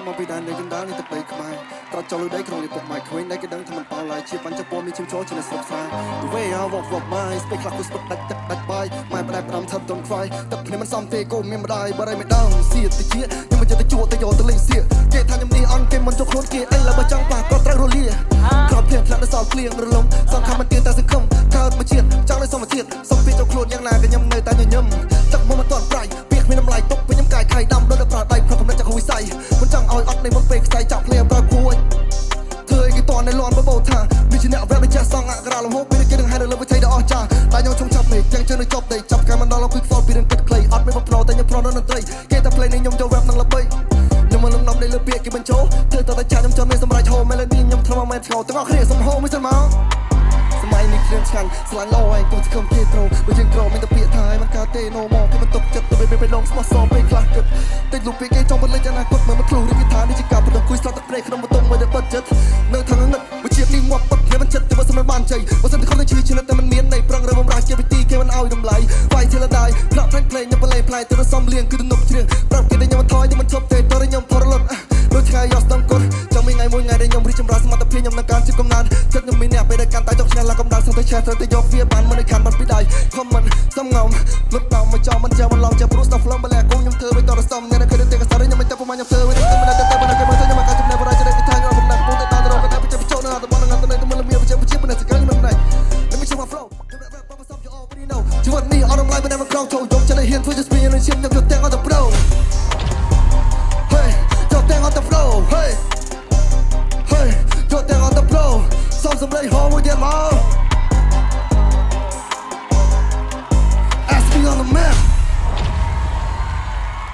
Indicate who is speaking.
Speaker 1: មកពីដែននៃកណ្ដាលនៃទឹកដីខ្មែរត្រចចោលលើដីក្នុងលិពុកម៉ៃក្មេងដែលគេដឹងថាมันប៉ោឡាយជាបញ្ចពណ៌មានឈាមចូលជាស្រុកផ្សារ The way I walk walk my ស្ពេកខ្លះគឺស្ពឹកដាច់ទឹកដាច់បាយម៉ែផ្ដែផ្ដាំថាប់តន់ខ្វាយទឹកភ្នែកមិនសមទេគោមានម្ដាយបារៃមិនដឹងសៀតតិចខ្ញុំមិនចេះតែជួទៅយកទៅលេងសៀកគេថាខ្ញុំនេះអន់គេមិនចុះខ្លួនគេអីឡើយបើចង់ប៉ះក៏ត្រូវរលាក្របភ្លៀងធ្លាក់ដល់សល់ភ្លៀងរលំសងខំមិនទៀងតែសង្ឃឹមកើតមកជាតិចង់ឲ្យសមជាតិសុំពីចុះខ្លួនយ៉ាងណាក៏ខ្ញុំនៅតែញញឹមទឹកមកមិនទាន់ប្រៃពីគ្មានតម្លៃទុកពីខ្ញុំកាយខៃដាំដល់ប្រើដៃប្រកកំណត់จากវិស័យមិនចង់ឲ្យអត់នៃមុនពេលខ្សែចាប់ភ្លាមប្រើគួយធ្វើឲ្យគេតន់នៅលន់បបោថាវាជាអ្នករ៉េបដែលចេះសងអក្សរលំហូបពេលគេនឹងហៅនៅលើវិថីដ៏អស្ចារ្យតែខ្ញុំជុំចាប់នេះទាំងជើងនៅចប់ដីចាប់ការមិនដល់អង្គុយខ្វល់ពីរឿងគិតខ្លីអត់មានបំប្រោតែខ្ញុំប្រន់ដល់តន្ត្រីគេតែ play នេះខ្ញុំចូល rap នឹងល្បីខ្ញុំមិនលំនាំនៃលើពាក្យគេបញ្ចូលធ្វើតតែឆាខ្ញុំចង់មានសម្រាប់ហូម melody ខ្ញុំធ្វើមកមែនឆ្កោទាំងអស់គ្នាសុំហូមមិនសិនមកសម័យនេះគ្រឿងឆ្ងាញ់ស្លាញ់លោឯងកុំស្គមគេត្រូបើយើងក្រមានតែពាក្យថាមិនកើតទេ no more គេមិនទុកចិត្តទៅពេលឡងស្មោះសរពេលខ្លះគិតតិចលុបពីគេចង់បលេចអនាគតមើលមកធ្លុះឬគេថានេះជាការប្រដៅគួយស្លាប់ទឹកព្រៃក្នុងបន្ទង់មួយដែលបិទចិត្តនៅខាងងឹតវិជាតិនេះមកបិទគ្នាមិនចិត្តតែបើមិនបានជ័យបើសិនតែខ្លួនឈឺឈឺតែមិនមាននៃប្រឹងរើបំរាជាវិធីគេមិនឲ្យតម្លៃវាយធាលដាយផ្លាក់ផ្លាញ់ភ្លេងខ្ញុំបលេងផ្លាយទៅសំលៀងគឺទំនុកជ្រៀងប្រាប់គេដែលខ្ញុំមិនថយខ្ញុំមិនឈប់ទេតើខ្ញុំផរលត់ដូចថ្ងៃយកស្ទង់កូនចាំមានថ្ងៃមួយថ្ងៃដែលខ្ញុំរីកចម្រើនសមត្ថភាពខ្ញុំនឹងការជិះកំណើតចិត្តខ្ញុំមានអ្នកពេលដែលកាន់តែចុកឆ្ងាយឡើងកំដៅសន្តិឆេះត្រូវតែយកវាបានមិនឲ្យខានបាត់ពីដៃខំមិនសំងំលុបតាមមកចោលមិនចាំបន្លំចាំព្រោះ stuff ឡើងបលែកខ្ញុំធ្វើឲ្យតរសំអ្នកដែលឃើញតែកសរខ្ញុំមិនតែប្រមាណខ្ញុំធ្វើមិនតែមិនតែមិនតែមិនតែខ្ញុំមកកាច់ចំណេះបរិយាកាសទីថាខ្ញុំមិនដាក់ពុំតែតរក៏តែបិទបញ្ចុះនៅតំបន់នឹងទៅទៅលំមានបច្ចេកវិទ្យាមិនតែសកម្មខ្ញុំមិនដែរ Let me show my flow ជីវិតនេះអត់រំលាយមិនដែលមកក្រោកចូលយកចិត្តឲ្យហ៊ានធ្វើជាស្ពីនឹងឈាមខ្ញុំយកទាំងអត់ទៅ pro Hey យកទាំងអត់ទៅ pro Hey Hey យកទាំងអត់ទៅ pro សំសម្លេងហោមួយទៀតមក